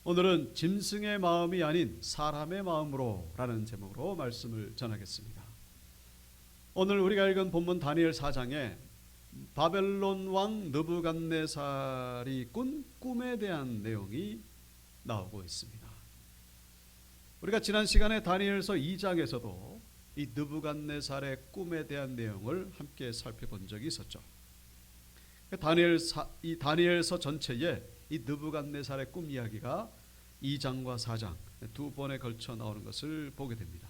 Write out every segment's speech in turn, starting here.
오늘은 짐승의 마음이 아닌 사람의 마음으로 라는 제목으로 말씀을 전하겠습니다. 오늘 우리가 읽은 본문 다니엘 4장에 바벨론 왕 느부갓네살이 꾼 꿈에 대한 내용이 나오고 있습니다. 우리가 지난 시간에 다니엘서 2장에서도 이 느부갓네살의 꿈에 대한 내용을 함께 살펴본 적이 있었죠. 이 다니엘서 전체에 이 느부갓네살의 꿈 이야기가 2장과 4장 두 번에 걸쳐 나오는 것을 보게 됩니다.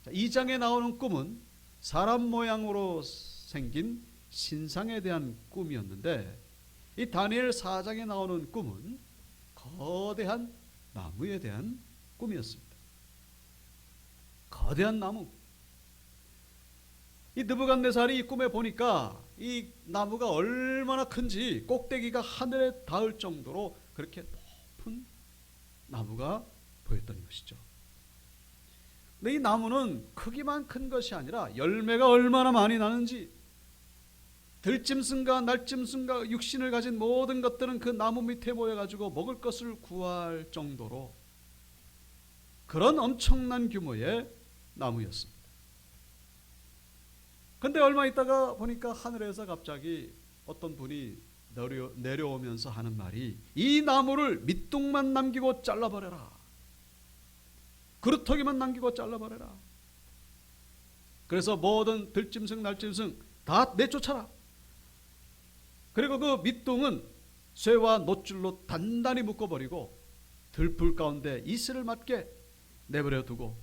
2장에 나오는 꿈은 사람 모양으로 생긴 신상에 대한 꿈이었는데, 이 다니엘 4장에 나오는 꿈은 거대한 나무에 대한 꿈이었습니다. 거대한 나무. 이 느부갓네살이 이 꿈에 보니까 이 나무가 얼마나 큰지 꼭대기가 하늘에 닿을 정도로 그렇게 높은 나무가 보였던 것이죠. 근데 이 나무는 크기만 큰 것이 아니라 열매가 얼마나 많이 나는지, 들짐승과 날짐승과 육신을 가진 모든 것들은 그 나무 밑에 모여가지고 먹을 것을 구할 정도로 그런 엄청난 규모의 나무였습니다. 근데 얼마 있다가 보니까 하늘에서 갑자기 어떤 분이 내려오면서 하는 말이, 이 나무를 밑둥만 남기고 잘라버려라. 그루터기만 남기고 잘라버려라. 그래서 모든 들짐승 날짐승 다 내쫓아라. 그리고 그 밑둥은 쇠와 놋줄로 단단히 묶어버리고 들풀 가운데 이슬을 맞게 내버려 두고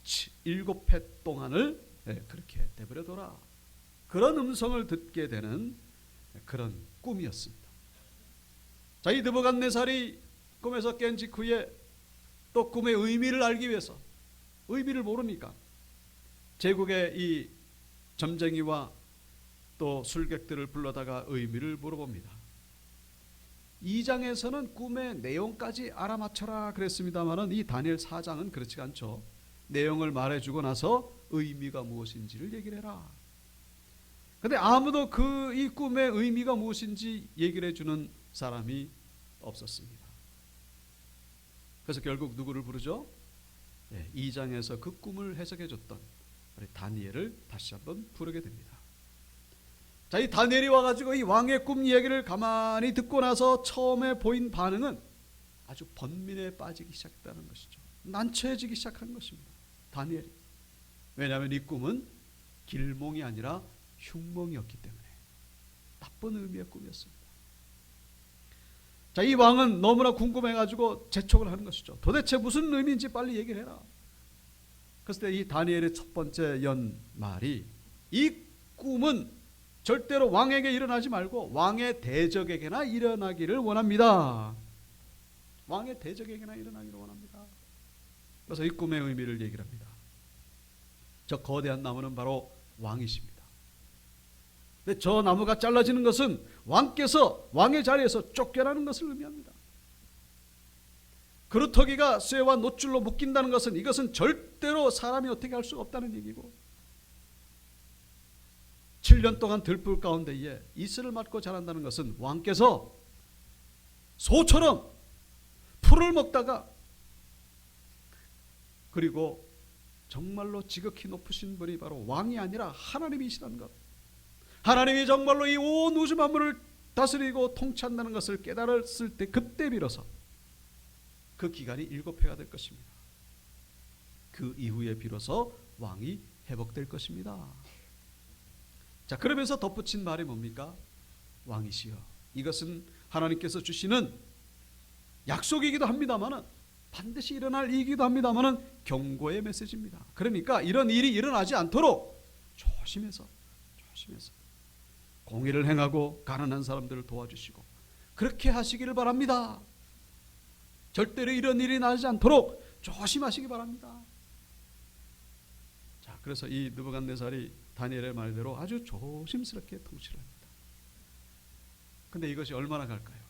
7해 동안을 그렇게 내버려 둬라. 그런 음성을 듣게 되는 그런 꿈이었습니다. 자, 이 느부갓네살이 꿈에서 깬 직후에 또 꿈의 의미를 알기 위해서, 의미를 모르니까 제국의 이 점쟁이와 또 술객들을 불러다가 의미를 물어봅니다. 2장에서는 꿈의 내용까지 알아맞혀라 그랬습니다만 이 다니엘 4장은 그렇지 않죠. 내용을 말해주고 나서 의미가 무엇인지를 얘기를 해라. 근데 아무도 이 꿈의 의미가 무엇인지 얘기를 해주는 사람이 없었습니다. 그래서 결국 누구를 부르죠? 2장에서 그 꿈을 해석해줬던 우리 다니엘을 다시 한번 부르게 됩니다. 자, 이 다니엘이 와가지고 이 왕의 꿈 이야기를 가만히 듣고 나서 처음에 보인 반응은 아주 번민에 빠지기 시작했다는 것이죠. 난처해지기 시작한 것입니다. 다니엘이. 왜냐하면 이 꿈은 길몽이 아니라 흉몽이었기 때문에 나쁜 의미의 꿈이었습니다. 자, 이 왕은 너무나 궁금해가지고 재촉을 하는 것이죠. 도대체 무슨 의미인지 빨리 얘기를 해라. 그래서 이 다니엘의 첫 번째 연 말이, 이 꿈은 절대로 왕에게 일어나지 말고 왕의 대적에게나 일어나기를 원합니다. 왕의 대적에게나 일어나기를 원합니다. 그래서 이 꿈의 의미를 얘기를 합니다. 저 거대한 나무는 바로 왕이십니다. 근데 저 나무가 잘라지는 것은 왕께서 왕의 자리에서 쫓겨나는 것을 의미합니다. 그루터기가 쇠와 놋줄로 묶인다는 것은 이것은 절대로 사람이 어떻게 할 수가 없다는 얘기고, 7년 동안 들풀 가운데에 이슬을 맞고 자란다는 것은 왕께서 소처럼 풀을 먹다가, 그리고 정말로 지극히 높으신 분이 바로 왕이 아니라 하나님이시라는 것, 하나님이 정말로 이 온 우주 만물을 다스리고 통치한다는 것을 깨달았을 때, 그때 비로소 그 기간이 7해가 될 것입니다. 그 이후에 비로소 왕이 회복될 것입니다. 자, 그러면서 덧붙인 말이 뭡니까? 왕이시여, 이것은 하나님께서 주시는 약속이기도 합니다만은, 반드시 일어날 일이기도 합니다만은 경고의 메시지입니다. 그러니까 이런 일이 일어나지 않도록 조심해서 공의를 행하고 가난한 사람들을 도와주시고 그렇게 하시기를 바랍니다. 절대로 이런 일이 나지 않도록 조심하시기 바랍니다. 자, 그래서 이 느부갓네살이 다니엘의 말대로 아주 조심스럽게 통치를 합니다. 근데 이것이 얼마나 갈까요?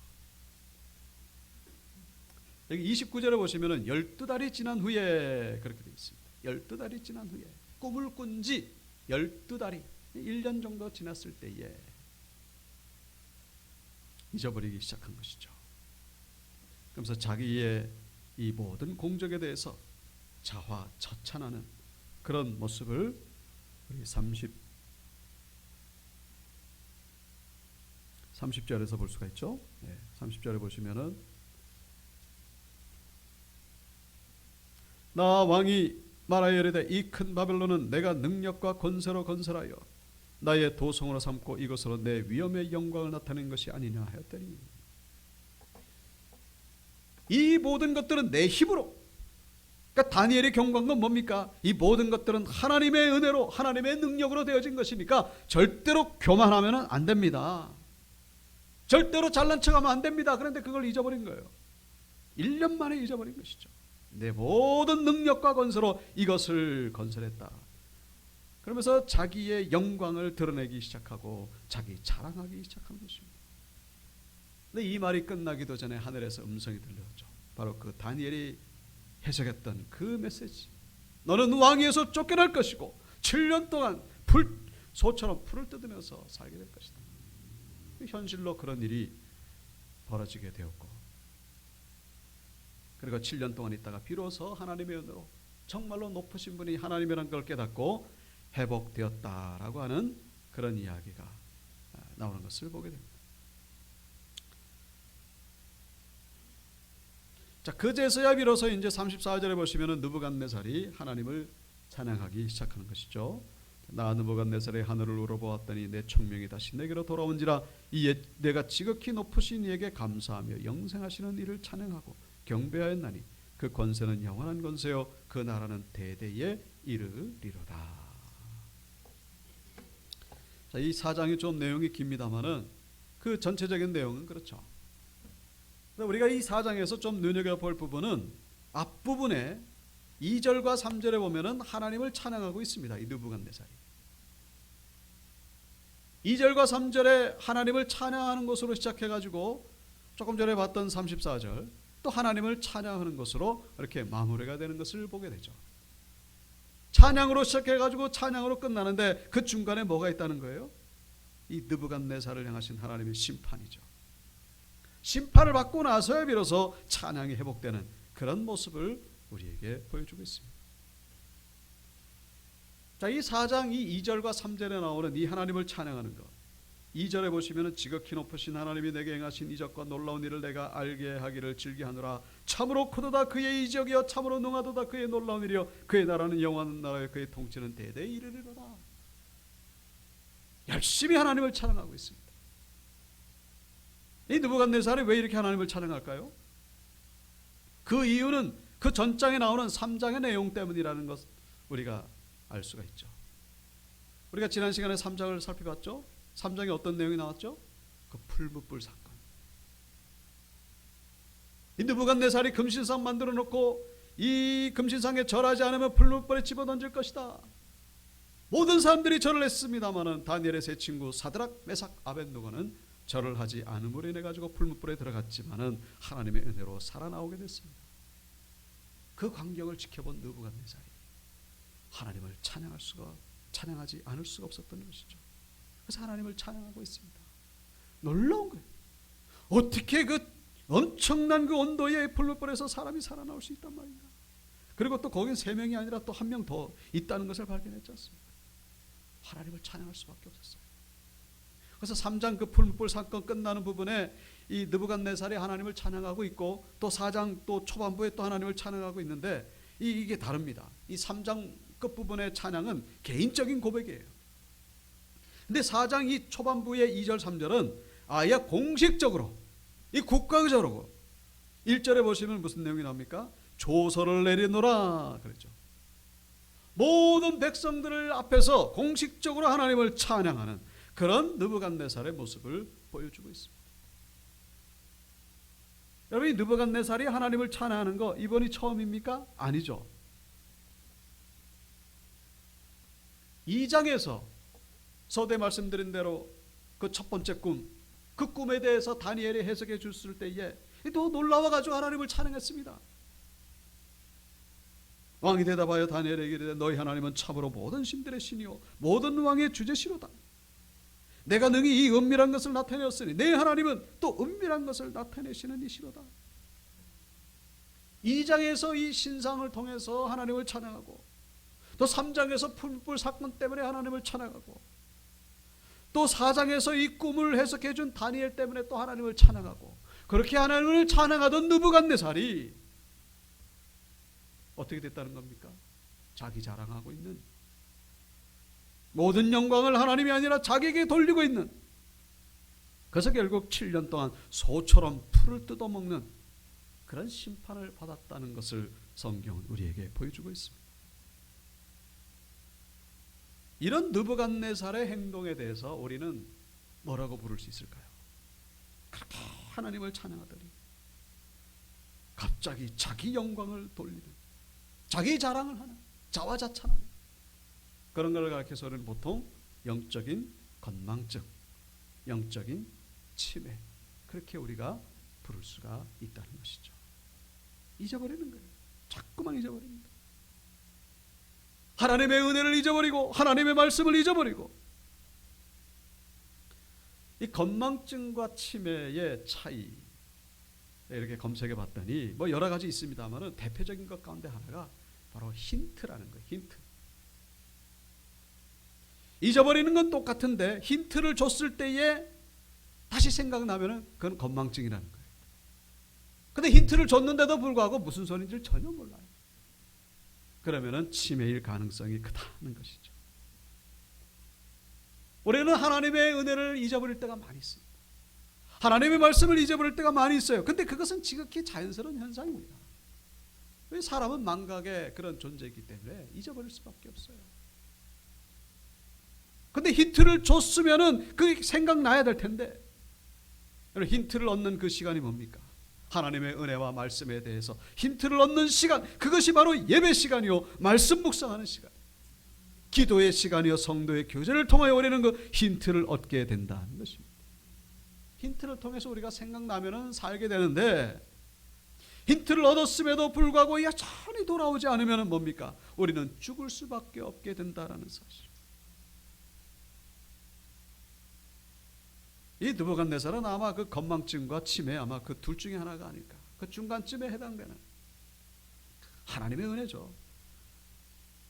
여기 29절에 보시면은 12달이 지난 후에 그렇게 되어 있습니다. 12달이 지난 후에, 꿈을 꾼 지 12달이 1년 정도 지났을 때에 잊어버리기 시작한 것이죠. 그러면서 자기의 이 모든 공적에 대해서 자화자찬하는 그런 모습을 우리 30절에서 볼 수가 있죠. 30절에 보시면은 나 왕이 말하여 이르되 이 큰 바벨론은 내가 능력과 권세로 건설하여 나의 도성으로 삼고 이것으로 내 위엄의 영광을 나타낸 것이 아니냐 하였더니, 이 모든 것들은 내 힘으로, 그러니까 다니엘이 경고한 건 뭡니까? 이 모든 것들은 하나님의 은혜로 하나님의 능력으로 되어진 것이니까 절대로 교만하면 안 됩니다. 절대로 잘난 척하면 안 됩니다. 그런데 그걸 잊어버린 거예요. 1년 만에 잊어버린 것이죠. 내 모든 능력과 건설로 이것을 건설했다. 그러면서 자기의 영광을 드러내기 시작하고 자기 자랑하기 시작하는 것입니다. 근데 이 말이 끝나기도 전에 하늘에서 음성이 들려왔죠. 바로 그 다니엘이 해석했던 그 메시지. 너는 왕위에서 쫓겨날 것이고 7년 동안 소처럼 풀을 뜯으면서 살게 될 것이다. 현실로 그런 일이 벌어지게 되었고, 그리고 7년 동안 있다가 비로소 하나님의 은혜로 정말로 높으신 분이 하나님이라는 걸 깨닫고 회복되었다라고 하는 그런 이야기가 나오는 것을 보게 됩니다. 자, 그제서야 비로소 이제 34절에 보시면은 느부갓네살이 하나님을 찬양하기 시작하는 것이죠. 나 느부갓네살의 하늘을 우러보았더니 내 총명이 다시 내게로 돌아온지라 내가 지극히 높으신 이에게 감사하며 영생하시는 이를 찬양하고 경배하였나니 그 권세는 영원한 권세요 그 나라는 대대에 이르리로다. 자, 이 사장이 좀 내용이 깁니다만은 그 전체적인 내용은 그렇죠. 우리가 이 사장에서 좀 눈여겨볼 부분은 앞부분에 2절과 3절에 보면은 하나님을 찬양하고 있습니다. 이 느부갓네살이 2절과 3절에 하나님을 찬양하는 것으로 시작해가지고 조금 전에 봤던 34절 또 하나님을 찬양하는 것으로 이렇게 마무리가 되는 것을 보게 되죠. 찬양으로 시작해가지고 찬양으로 끝나는데 그 중간에 뭐가 있다는 거예요? 이 느부갓네살을 향하신 하나님의 심판이죠. 심판을 받고 나서야 비로소 찬양이 회복되는 그런 모습을 우리에게 보여주고 있습니다. 자, 이 4장 이 2절과 3절에 나오는 이 하나님을 찬양하는 것, 2절에 보시면 지극히 높으신 하나님이 내게 행하신 이적과 놀라운 일을 내가 알게 하기를 즐기하노라. 참으로 크도다 그의 이적이여 참으로 능하도다 그의 놀라운 일이여 그의 나라는 영원한 나라여 그의 통치는 대대에 이르리로다. 열심히 하나님을 찬양하고 있습니다. 이 느부갓네살이 왜 이렇게 하나님을 찬양할까요? 그 이유는 그 전장에 나오는 3장의 내용 때문이라는 것 우리가 알 수가 있죠. 우리가 지난 시간에 3장을 살펴봤죠. 3장에 어떤 내용이 나왔죠? 그 풀무불 사건. 이 느부갓네살이 금신상 만들어 놓고 이 금신상에 절하지 않으면 풀무불에 집어던질 것이다. 모든 사람들이 절을 했습니다마는 다니엘의 세 친구 사드락, 메삭, 아벳느고는 절을 하지 않음으로 인해 가지고 풀무불에 들어갔지만은 하나님의 은혜로 살아나오게 됐습니다. 그 광경을 지켜본 느부갓네살이 하나님을 찬양하지 않을 수가 없었던 것이죠. 그래서 하나님을 찬양하고 있습니다. 놀라운 거예요. 어떻게 그 엄청난 그 온도의 풀무불에서 사람이 살아나올 수 있단 말인가. 그리고 또 거긴 3명이 아니라 또 1명 더 있다는 것을 발견했지 않습니까? 하나님을 찬양할 수밖에 없었어요. 그래서 3장 그 풀무불 사건 끝나는 부분에 이 느부갓네살이 하나님을 찬양하고 있고 또 4장 또 초반부에 또 하나님을 찬양하고 있는데 이게 다릅니다. 이 3장 끝부분의 찬양은 개인적인 고백이에요. 근데 4장 이 초반부의 2절 3절은 아예 공식적으로 이 국가적으로 1절에 보시면 무슨 내용이 나옵니까? 조서를 내리노라 그랬죠. 모든 백성들을 앞에서 공식적으로 하나님을 찬양하는 그런 느부갓네살의 모습을 보여주고 있습니다. 여러분, 이 느부갓네살이 하나님을 찬양하는 거 이번이 처음입니까? 아니죠. 2장에서 서두에 말씀드린 대로 그 첫 번째 꿈, 그 꿈에 대해서 다니엘이 해석해 줬을 때에 또 놀라워가지고 하나님을 찬양했습니다. 왕이 대답하여 다니엘에게 이르되 너희 하나님은 참으로 모든 신들의 신이요 모든 왕의 주제시로다. 내가 능히 이 은밀한 것을 나타내었으니 내 하나님은 또 은밀한 것을 나타내시는 이시로다. 2장에서 이 신상을 통해서 하나님을 찬양하고, 또 3장에서 풀불 사건 때문에 하나님을 찬양하고, 또 4장에서 이 꿈을 해석해 준 다니엘 때문에 또 하나님을 찬양하고, 그렇게 하나님을 찬양하던 느부갓네살이 어떻게 됐다는 겁니까? 자기 자랑하고 있는, 모든 영광을 하나님이 아니라 자기에게 돌리고 있는, 그래서 결국 7년 동안 소처럼 풀을 뜯어먹는 그런 심판을 받았다는 것을 성경은 우리에게 보여주고 있습니다. 이런 느부갓네살의 행동에 대해서 우리는 뭐라고 부를 수 있을까요? 그렇게 하나님을 찬양하더니 갑자기 자기 영광을 돌리는, 자기 자랑을 하는, 자화자찬하는 그런 걸 가르쳐서 우리는 보통 영적인 건망증, 영적인 치매, 그렇게 우리가 부를 수가 있다는 것이죠. 잊어버리는 거예요. 자꾸만 잊어버립니다. 하나님의 은혜를 잊어버리고 하나님의 말씀을 잊어버리고. 이 건망증과 치매의 차이 이렇게 검색해 봤더니 뭐 여러 가지 있습니다만은 대표적인 것 가운데 하나가 바로 힌트라는 거예요. 힌트. 잊어버리는 건 똑같은데 힌트를 줬을 때에 다시 생각나면은 그건 건망증이라는 거예요. 근데 힌트를 줬는데도 불구하고 무슨 소리인지 전혀 몰라요. 그러면은 치매일 가능성이 크다는 것이죠. 우리는 하나님의 은혜를 잊어버릴 때가 많이 있습니다. 하나님의 말씀을 잊어버릴 때가 많이 있어요. 근데 그것은 지극히 자연스러운 현상입니다. 왜 사람은 망각의 그런 존재이기 때문에 잊어버릴 수밖에 없어요. 근데 힌트를 줬으면은 그 생각나야 될 텐데, 힌트를 얻는 그 시간이 뭡니까? 하나님의 은혜와 말씀에 대해서 힌트를 얻는 시간, 그것이 바로 예배 시간이요, 말씀 묵상하는 시간, 기도의 시간이요, 성도의 교제를 통하여 우리는 그 힌트를 얻게 된다는 것입니다. 힌트를 통해서 우리가 생각나면은 살게 되는데, 힌트를 얻었음에도 불구하고 여전히 돌아오지 않으면 뭡니까? 우리는 죽을 수밖에 없게 된다라는 사실. 이 느부갓네살은 아마 그 건망증과 치매, 아마 그 둘 중에 하나가 아닐까, 그 중간쯤에 해당되는 하나님의 은혜죠.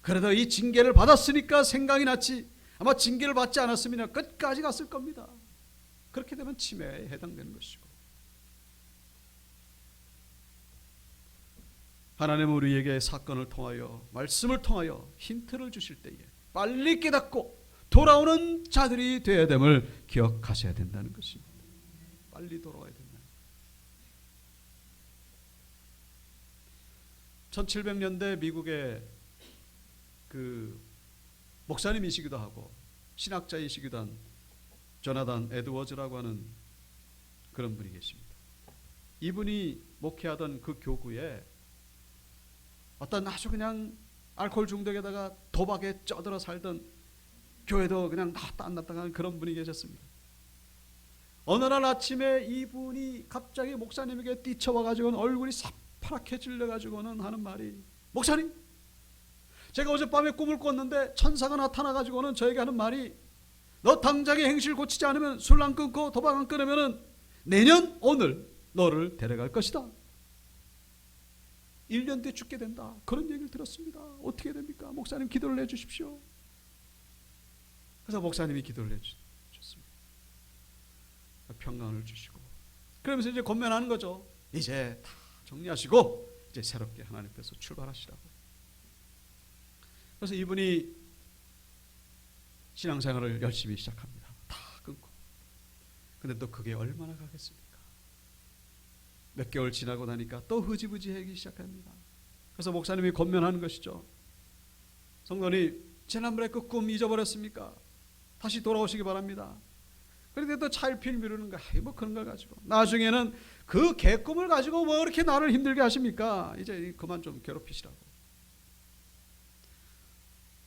그래도 이 징계를 받았으니까 생각이 났지, 아마 징계를 받지 않았으면 끝까지 갔을 겁니다. 그렇게 되면 치매에 해당되는 것이고, 하나님은 우리에게 사건을 통하여, 말씀을 통하여 힌트를 주실 때에 빨리 깨닫고 돌아오는 자들이 되어야 됨을 기억하셔야 된다는 것입니다. 빨리 돌아와야 된다. 1700년대 미국의 그 목사님이시기도 하고 신학자이시기도 한 조나단 에드워즈라고 하는 그런 분이 계십니다. 이분이 목회하던 그 교구에 어떤 아주 그냥 알코올 중독에다가 도박에 쩌들어 살던, 교회도 그냥 나왔다 안 나왔다 하는 그런 분이 계셨습니다. 어느 날 아침에 이분이 갑자기 목사님에게 뛰쳐와가지고는 얼굴이 새파랗게 질려가지고는 하는 말이, 목사님, 제가 어젯밤에 꿈을 꿨는데 천사가 나타나가지고는 저에게 하는 말이, 너 당장에 행실 고치지 않으면 술 안 끊고 도박 안 끊으면은 내년 오늘 너를 데려갈 것이다. 1년 뒤에 죽게 된다. 그런 얘기를 들었습니다. 어떻게 됩니까? 목사님 기도를 해주십시오. 그래서 목사님이 기도를 해주셨습니다. 평강을 주시고, 그러면서 이제 권면하는 거죠. 이제 다 정리하시고 이제 새롭게 하나님께서 출발하시라고. 그래서 이분이 신앙생활을 열심히 시작합니다. 다 끊고. 근데 또 그게 얼마나 가겠습니까? 몇 개월 지나고 나니까 또 흐지부지하기 시작합니다. 그래서 목사님이 권면하는 것이죠. 성도님, 지난번에 그 꿈 잊어버렸습니까? 다시 돌아오시기 바랍니다. 그런데 또 차일피일 미루는 거, 뭐 그런 걸 가지고 나중에는 그 개꿈을 가지고 뭐 이렇게 나를 힘들게 하십니까? 이제 그만 좀 괴롭히시라고.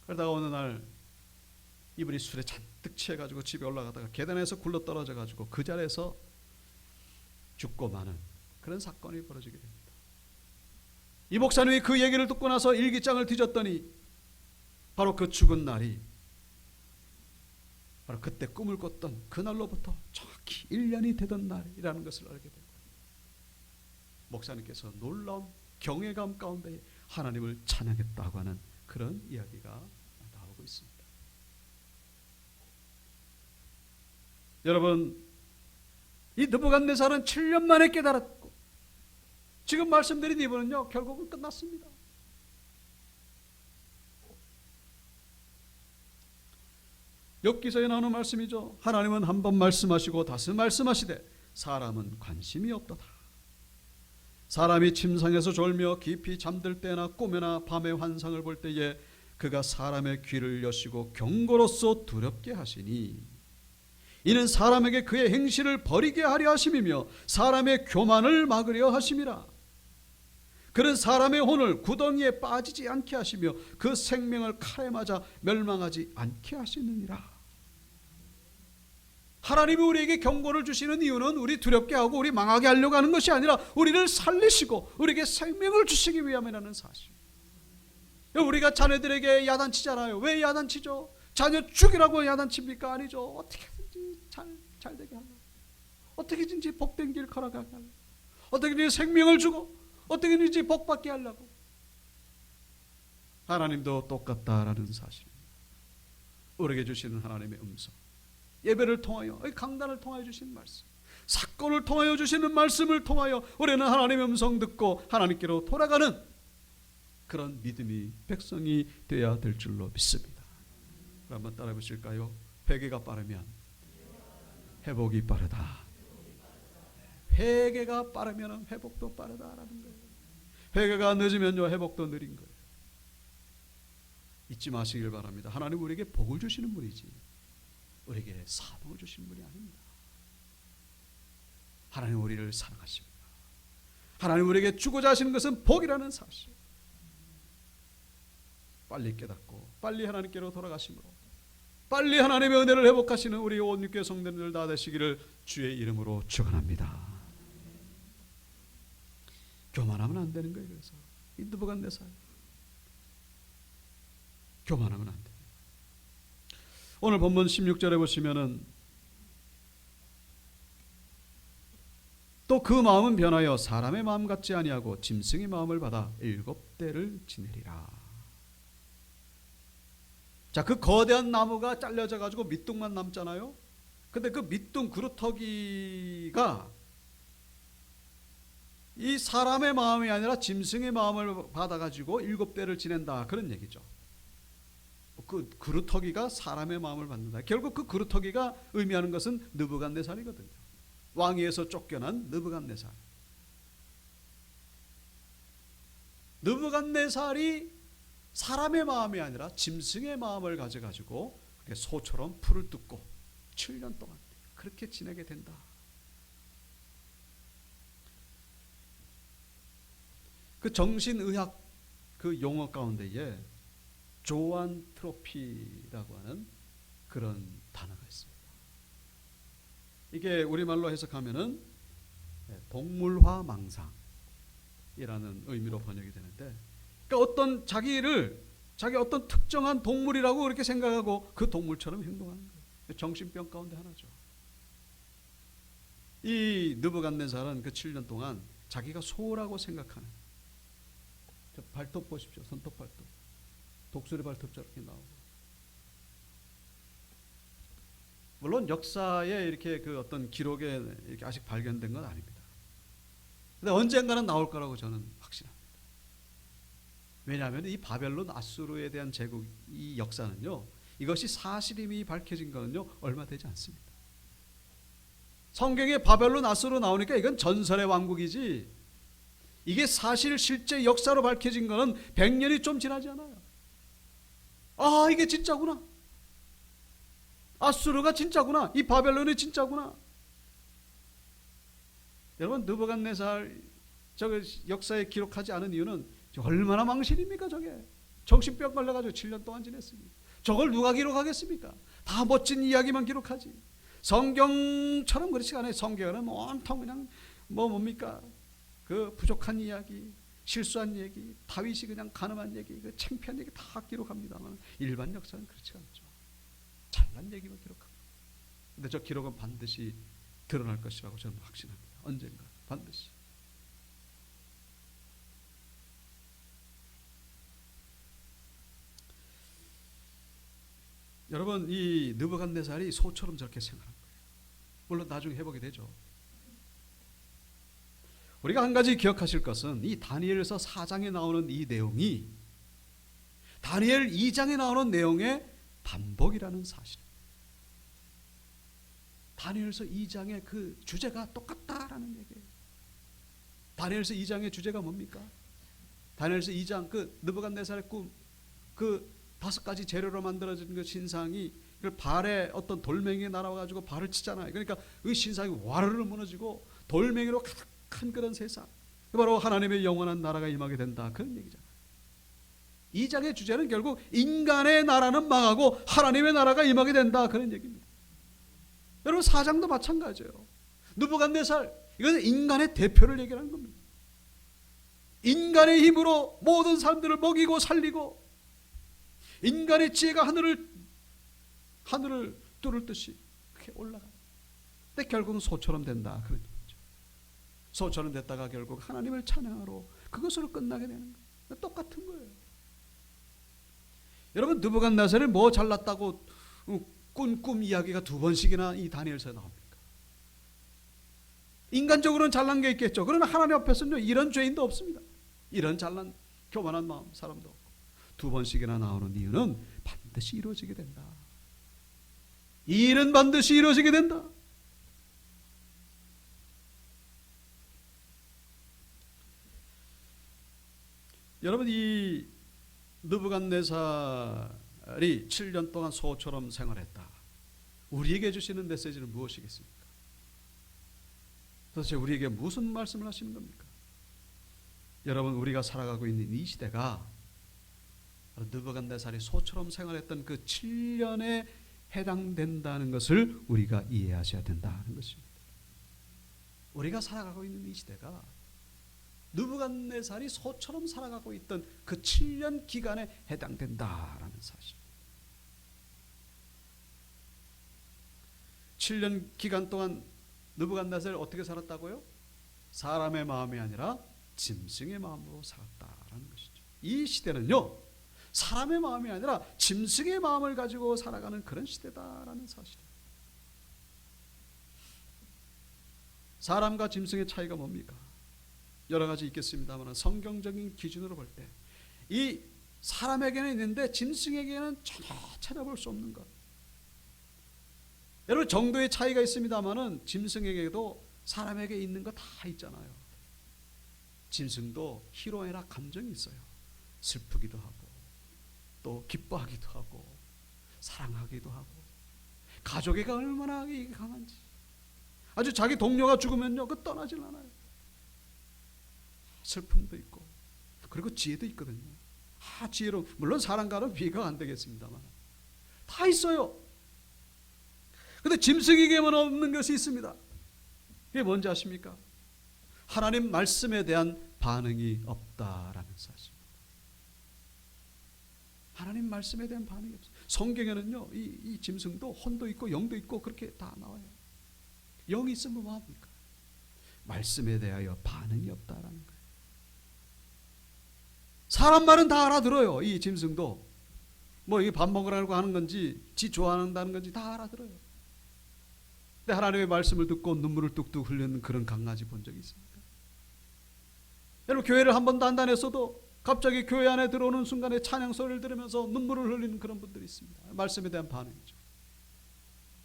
그러다가 어느 날 이분이 술에 잔뜩 취해가지고 집에 올라가다가 계단에서 굴러 떨어져가지고 그 자리에서 죽고 마는 그런 사건이 벌어지게 됩니다. 이 목사님이 그 얘기를 듣고 나서 일기장을 뒤졌더니 바로 그 죽은 날이 바로 그때 꿈을 꿨던 그날로부터 정확히 1년이 되던 날이라는 것을 알게 되고, 목사님께서 놀라운 경외감 가운데 하나님을 찬양했다고 하는 그런 이야기가 나오고 있습니다. 여러분, 이 느부갓네살은 7년 만에 깨달았고 지금 말씀드린 이분은요 결국은 끝났습니다. 욥기서에 나오는 말씀이죠. 하나님은 한 번 말씀하시고 다시 말씀하시되 사람은 관심이 없도다. 사람이 침상에서 졸며 깊이 잠들 때나 꿈에나 밤의 환상을 볼 때에 그가 사람의 귀를 여시고 경고로써 두렵게 하시니 이는 사람에게 그의 행실을 버리게 하려 하심이며 사람의 교만을 막으려 하심이라. 그는 사람의 혼을 구덩이에 빠지지 않게 하시며 그 생명을 칼에 맞아 멸망하지 않게 하시느니라. 하나님이 우리에게 경고를 주시는 이유는 우리 두렵게 하고 우리 망하게 하려고 하는 것이 아니라 우리를 살리시고 우리에게 생명을 주시기 위함이라는 사실. 우리가 자녀들에게 야단치잖아요. 왜 야단치죠? 자녀 죽이라고 야단칩니까? 아니죠. 어떻게든지 잘 되게 하려고, 어떻게든지 복된 길 걸어가게 하려고, 어떻게든지 생명을 주고 어떻게든지 복받게 하려고. 하나님도 똑같다라는 사실입니다. 우리에게 주시는 하나님의 음성, 예배를 통하여, 강단을 통하여 주시는 말씀, 사건을 통하여 주시는 말씀을 통하여 우리는 하나님의 음성 듣고 하나님께로 돌아가는 그런 믿음이 백성이 되어야 될 줄로 믿습니다. 한번 따라해 보실까요? 회개가 빠르면 회복이 빠르다. 회개가 빠르면 회복도 빠르다라는 거예요. 회개가 늦으면요 회복도 느린 거예요. 잊지 마시길 바랍니다. 하나님 우리에게 복을 주시는 분이지 우리에게 사복을 주시는 분이 아닙니다. 하나님 우리를 사랑하십니다. 하나님 우리에게 주고자 하시는 것은 복이라는 사실. 빨리 깨닫고 빨리 하나님께로 돌아가심으로 빨리 하나님의 은혜를 회복하시는 우리 온유교회 성도님들 다 되시기를 주의 이름으로 축원합니다. 교만하면 안 되는 거예요. 그래서 이 느부갓네살 교만하면 안 돼요. 오늘 본문 16절에 보시면은 또 그 마음은 변하여 사람의 마음 같지 아니하고 짐승의 마음을 받아 7대를 지내리라. 자, 그 거대한 나무가 잘려져 가지고 밑둥만 남잖아요. 근데 그 밑둥 그루터기가 이 사람의 마음이 아니라 짐승의 마음을 받아 가지고 7대를 지낸다, 그런 얘기죠. 그 그루터기가 사람의 마음을 받는다. 결국 그 그루터기가 의미하는 것은 느부갓네살이거든요. 왕위에서 쫓겨난 느부갓네살. 느부갓네살이 사람의 마음이 아니라 짐승의 마음을 가져가지고 소처럼 풀을 뜯고 7년 동안 그렇게 지내게 된다. 그 정신의학 그 용어 가운데에 조안트로피라고 하는 그런 단어가 있습니다. 이게 우리말로 해석하면은 동물화 망상이라는 의미로 번역이 되는데, 그러니까 어떤 자기 어떤 특정한 동물이라고 그렇게 생각하고 그 동물처럼 행동하는 거예요. 정신병 가운데 하나죠. 이 느부갓네살은 그 7년 동안 자기가 소라고 생각하는, 저 발톱 보십시오. 손톱 발톱, 독수리 발톱 저렇게 나오고. 물론 역사에 이렇게 그 어떤 기록에 이렇게 아직 발견된 건 아닙니다. 근데 언젠가는 나올 거라고 저는 확신합니다. 왜냐하면 이 바벨론 아수르에 대한 제국, 이 역사는요, 이것이 사실임이 밝혀진 거는요 얼마 되지 않습니다. 성경에 바벨론 아수르 나오니까 이건 전설의 왕국이지, 이게 사실 실제 역사로 밝혀진 거는 100년이 좀 지나지 않아요. 아, 이게 진짜구나. 아수르가 진짜구나. 이 바벨론이 진짜구나. 여러분, 느부갓네살 저거 역사에 기록하지 않은 이유는 얼마나 망신입니까? 저게 정신병 걸려가지고 7년 동안 지냈으니 저걸 누가 기록하겠습니까? 다 멋진 이야기만 기록하지. 성경처럼 그렇지 않아요. 성경은 온통 그냥 뭡니까? 그 부족한 이야기, 실수한 얘기, 다윗이 그냥 가늠한 얘기, 그 창피한 얘기 다 기록합니다만 일반 역사는 그렇지 않죠. 잘난 얘기만 기록합니다. 근데 저 기록은 반드시 드러날 것이라고 저는 확신합니다. 언젠가 반드시. 여러분, 이 느부갓네살이 소처럼 저렇게 생활한 거예요. 물론 나중에 회복이 되죠. 우리가 한 가지 기억하실 것은 이 다니엘서 4장에 나오는 이 내용이 다니엘 2장에 나오는 내용의 반복이라는 사실입니다. 다니엘서 2장의 그 주제가 똑같다라는 얘기예요. 다니엘서 2장의 주제가 뭡니까? 다니엘서 2장 그 느부갓네살의 꿈, 그 5가지 재료로 만들어진 그 신상이 그 발에 어떤 돌멩이에 날아와가지고 발을 치잖아요. 그러니까 그 신상이 와르르 무너지고 돌멩이로 가득한 그런 세상, 바로 하나님의 영원한 나라가 임하게 된다, 그런 얘기잖아요. 2장의 주제는 결국 인간의 나라는 망하고 하나님의 나라가 임하게 된다, 그런 얘기입니다. 여러분, 4장도 마찬가지예요. 느부갓네살, 이것은 인간의 대표를 얘기하는 겁니다. 인간의 힘으로 모든 사람들을 먹이고 살리고 인간의 지혜가 하늘을 뚫을 듯이 그렇게 올라가. 근데 결국은 소처럼 된다, 그런 얘기죠. 소처럼 됐다가 결국 하나님을 찬양하러 그것으로 끝나게 되는 거예요. 똑같은 거예요. 여러분, 느부갓네살이 뭐 잘났다고 꾼 꿈 이야기가 2번씩이나 이 다니엘서에 나옵니까? 인간적으로는 잘난 게 있겠죠. 그러나 하나님 앞에서는 이런 죄인도 없습니다. 이런 잘난 교만한 마음 사람도 없고. 2번씩이나 나오는 이유는 반드시 이루어지게 된다. 이 일은 반드시 이루어지게 된다. 여러분, 이 느부갓네살이 7년 동안 소처럼 생활했다. 우리에게 주시는 메시지는 무엇이겠습니까? 도대체 우리에게 무슨 말씀을 하시는 겁니까? 여러분, 우리가 살아가고 있는 이 시대가 느부갓네살이 소처럼 생활했던 그 7년에 해당된다는 것을 우리가 이해하셔야 된다는 것입니다. 우리가 살아가고 있는 이 시대가 느부갓네살이 소처럼 살아가고 있던 그 7년 기간에 해당된다라는 사실. 7년 기간 동안 느부갓네살이 어떻게 살았다고요? 사람의 마음이 아니라 짐승의 마음으로 살았다라는 것이죠. 이 시대는요, 사람의 마음이 아니라 짐승의 마음을 가지고 살아가는 그런 시대다라는 사실이에요. 사람과 짐승의 차이가 뭡니까? 여러 가지 있겠습니다만 성경적인 기준으로 볼 때 이 사람에게는 있는데 짐승에게는 전혀 찾아볼 수 없는 것. 여러분, 정도의 차이가 있습니다만 짐승에게도 사람에게 있는 거 다 있잖아요. 짐승도 희로애락 감정이 있어요. 슬프기도 하고 또 기뻐하기도 하고 사랑하기도 하고 가족애가 얼마나 강한지. 아주 자기 동료가 죽으면요, 그 떠나질 않아요. 슬픔도 있고 그리고 지혜도 있거든요. 지혜로, 물론 사람과는 비교가 안 되겠습니다만 다 있어요. 근데 짐승에게만 없는 것이 있습니다. 그게 뭔지 아십니까? 하나님 말씀에 대한 반응이 없다라는 사실. 하나님 말씀에 대한 반응이 없어요. 성경에는요, 이 짐승도 혼도 있고 영도 있고 그렇게 다 나와요. 영이 있으면 뭐합니까? 말씀에 대하여 반응이 없다라는 거예요. 사람 말은 다 알아들어요. 이 짐승도 뭐 이게 밥 먹으라고 하는 건지 지 좋아한다는 건지 다 알아들어요. 근데 하나님의 말씀을 듣고 눈물을 뚝뚝 흘리는 그런 강아지 본 적이 있습니까? 여러분, 교회를 한 번도 안 다녔어도 갑자기 교회 안에 들어오는 순간에 찬양 소리를 들으면서 눈물을 흘리는 그런 분들이 있습니다. 말씀에 대한 반응이죠.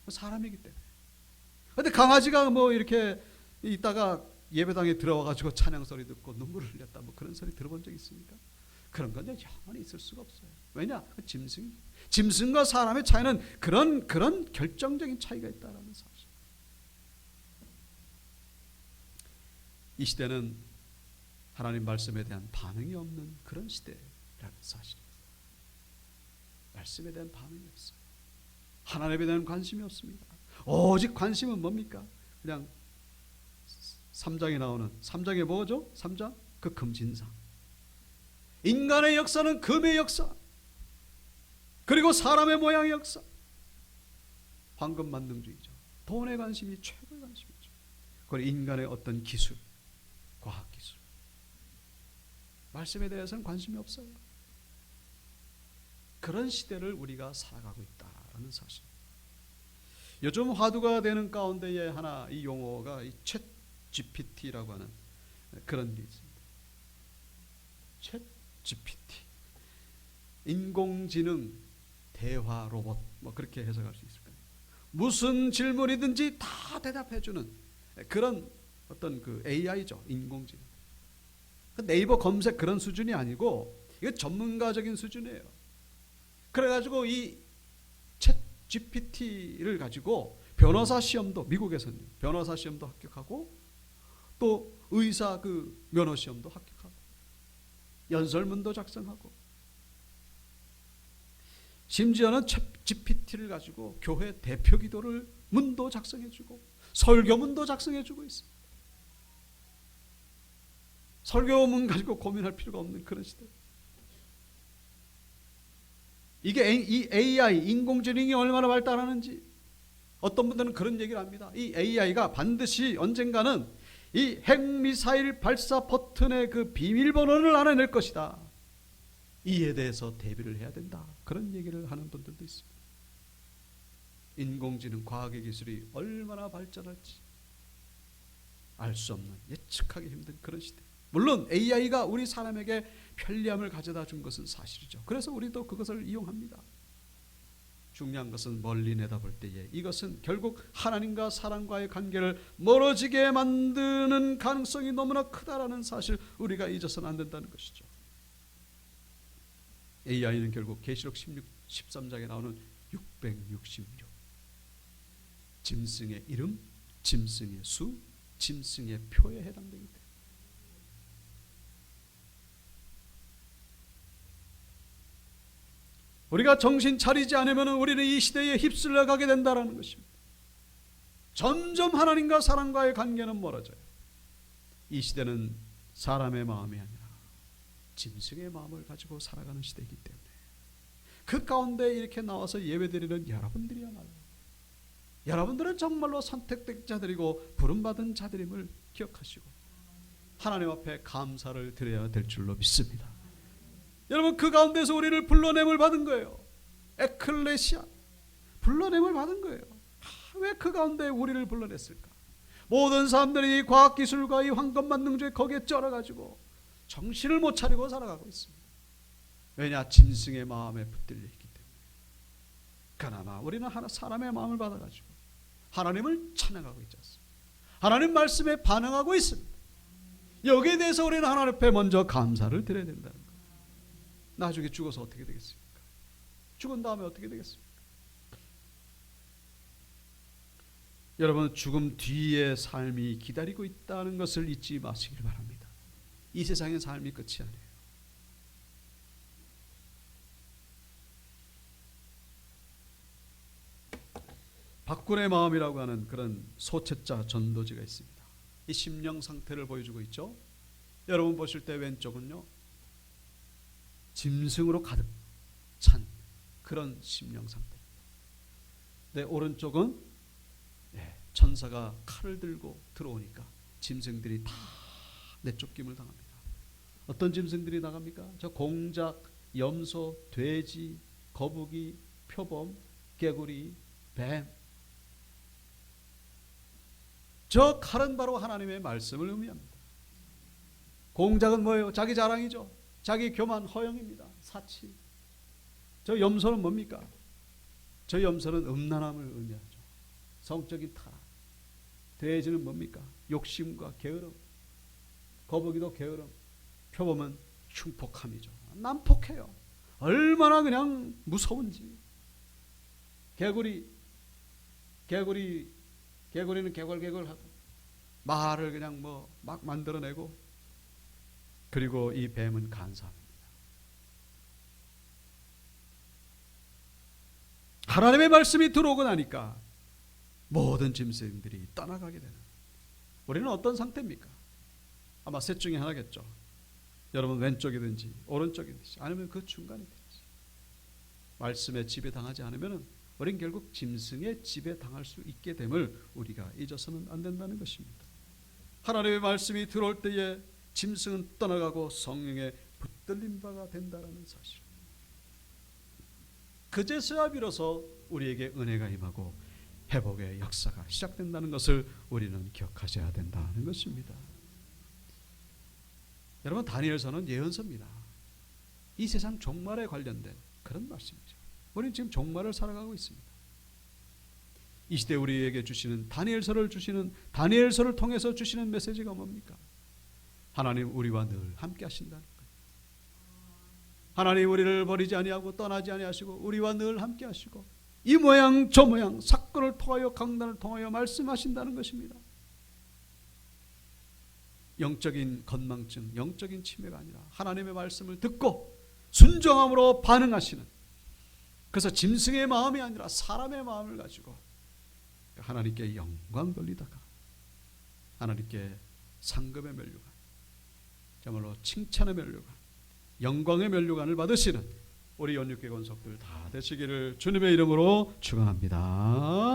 사람이기 때문에. 근데 강아지가 뭐 이렇게 있다가 예배당에 들어와가지고 찬양 소리 듣고 눈물을 흘렸다, 뭐 그런 소리 들어본 적 있습니까? 그런 건 영원히 있을 수가 없어요. 왜냐? 짐승과 사람의 차이는 그런 결정적인 차이가 있다라는 사실. 이 시대는 하나님 말씀에 대한 반응이 없는 그런 시대라는 사실입니다. 말씀에 대한 반응이 없어요. 하나님에 대한 관심이 없습니다. 오직 관심은 뭡니까? 그냥 3장에 나오는, 3장에 뭐죠? 3장? 그 금진상. 인간의 역사는 금의 역사, 그리고 사람의 모양의 역사. 황금 만능주의죠. 돈에 관심이 최고의 관심이죠. 그리고 인간의 어떤 기술, 과학기술. 말씀에 대해서는 관심이 없어요. 그런 시대를 우리가 살아가고 있다. 된다라는 사실. 요즘 화두가 되는 가운데에 하나 이 용어가 이 챗 GPT라고 하는 그런 게 있습니다. 챗 GPT, 인공지능 대화 로봇, 뭐 그렇게 해석할 수 있을 거예요. 무슨 질문이든지 다 대답해주는 그런 어떤 그 AI죠, 인공지능. 네이버 검색 그런 수준이 아니고 이거 전문가적인 수준이에요. 그래가지고 이 챗 GPT를 가지고 변호사 시험도, 미국에서는 변호사 시험도 합격하고 또 의사 그 면허 시험도 합격하고 연설문도 작성하고 심지어는 챗 GPT를 가지고 교회 대표 기도를 문도 작성해주고 설교문도 작성해주고 있습니다. 설교문 가지고 고민할 필요가 없는 그런 시대. 이게 이 AI 인공지능이 얼마나 발달하는지 어떤 분들은 그런 얘기를 합니다. 이 AI가 반드시 언젠가는 이 핵미사일 발사 버튼의 그 비밀번호를 알아낼 것이다. 이에 대해서 대비를 해야 된다. 그런 얘기를 하는 분들도 있습니다. 인공지능 과학의 기술이 얼마나 발전할지 알 수 없는, 예측하기 힘든 그런 시대. 물론 AI가 우리 사람에게 편리함을 가져다 준 것은 사실이죠. 그래서 우리도 그것을 이용합니다. 중요한 것은 멀리 내다볼 때에 이것은 결국 하나님과 사람과의 관계를 멀어지게 만드는 가능성이 너무나 크다라는 사실, 우리가 잊어서는 안 된다는 것이죠. AI는 결국 계시록 13장에 나오는 666 짐승의 이름, 짐승의 수, 짐승의 표에 해당되기 때문에 우리가 정신 차리지 않으면 우리는 이 시대에 휩쓸려 가게 된다는 것입니다. 점점 하나님과 사람과의 관계는 멀어져요. 이 시대는 사람의 마음이 아니라 짐승의 마음을 가지고 살아가는 시대이기 때문에 그 가운데 이렇게 나와서 예배드리는 여러분들이야말로, 여러분들은 정말로 선택된 자들이고 부름받은 자들임을 기억하시고 하나님 앞에 감사를 드려야 될 줄로 믿습니다. 여러분, 그 가운데서 우리를 불러냄을 받은 거예요. 에클레시아, 불러냄을 받은 거예요. 왜 그 가운데 우리를 불러냈을까? 모든 사람들이 이 과학기술과 이 황금만능주의 거기에 쩔어가지고 정신을 못 차리고 살아가고 있습니다. 왜냐? 짐승의 마음에 붙들려 있기 때문에. 그나마 우리는 사람의 마음을 받아가지고 하나님을 찬양하고 있지 않습니까? 하나님 말씀에 반응하고 있습니다. 여기에 대해서 우리는 하나님 앞에 먼저 감사를 드려야 된다는 거예요. 나중에 죽어서 어떻게 되겠습니까? 죽은 다음에 어떻게 되겠습니까? 여러분, 죽음 뒤의 삶이 기다리고 있다는 것을 잊지 마시길 바랍니다. 이 세상의 삶이 끝이 아니에요. 박군의 마음이라고 하는 그런 소책자 전도지가 있습니다. 이 심령 상태를 보여주고 있죠. 여러분 보실 때 왼쪽은요, 짐승으로 가득 찬 그런 심령 상태. 내 오른쪽은 천사가 칼을 들고 들어오니까 짐승들이 다 내쫓김을 당합니다. 어떤 짐승들이 나갑니까? 저 공작, 염소, 돼지, 거북이, 표범, 개구리, 뱀. 저 칼은 바로 하나님의 말씀을 의미합니다. 공작은 뭐예요? 자기 자랑이죠. 자기 교만, 허영입니다. 사치. 저 염소는 뭡니까? 저 염소는 음란함을 의미하죠. 성적인 타락. 돼지는 뭡니까? 욕심과 게으름. 거북이도 게으름. 표범은 흉폭함이죠. 난폭해요. 얼마나 그냥 무서운지. 개구리는 개걸개걸하고 말을 그냥 막 만들어내고, 그리고 이 뱀은 간사합니다. 하나님의 말씀이 들어오고 나니까 모든 짐승들이 떠나가게 되는, 우리는 어떤 상태입니까? 아마 셋 중에 하나겠죠. 여러분 왼쪽이든지 오른쪽이든지 아니면 그 중간이든지 말씀에 지배당하지 않으면 우리는 결국 짐승의 지배당할 수 있게 됨을 우리가 잊어서는 안 된다는 것입니다. 하나님의 말씀이 들어올 때에 짐승은 떠나가고 성령에 붙들린 바가 된다는 사실. 그제서야 비로소 우리에게 은혜가 임하고 회복의 역사가 시작된다는 것을 우리는 기억하셔야 된다는 것입니다. 여러분, 다니엘서는 예언서입니다. 이 세상 종말에 관련된 그런 말씀이죠. 우리는 지금 종말을 살아가고 있습니다. 이 시대 우리에게 주시는 다니엘서를 통해서 주시는 메시지가 뭡니까? 하나님 우리와 늘 함께 하신다는 거예요. 하나님 우리를 버리지 아니하고 떠나지 아니하시고 우리와 늘 함께 하시고 이 모양 저 모양 사건을 통하여 강단을 통하여 말씀하신다는 것입니다. 영적인 건망증, 영적인 치매가 아니라 하나님의 말씀을 듣고 순종함으로 반응하시는, 그래서 짐승의 마음이 아니라 사람의 마음을 가지고 하나님께 영광 돌리다가 하나님께 상급의 면류관, 정말로 칭찬의 면류관, 영광의 면류관을 받으시는 우리 연육계 권속들 다 되시기를 주님의 이름으로 축원합니다.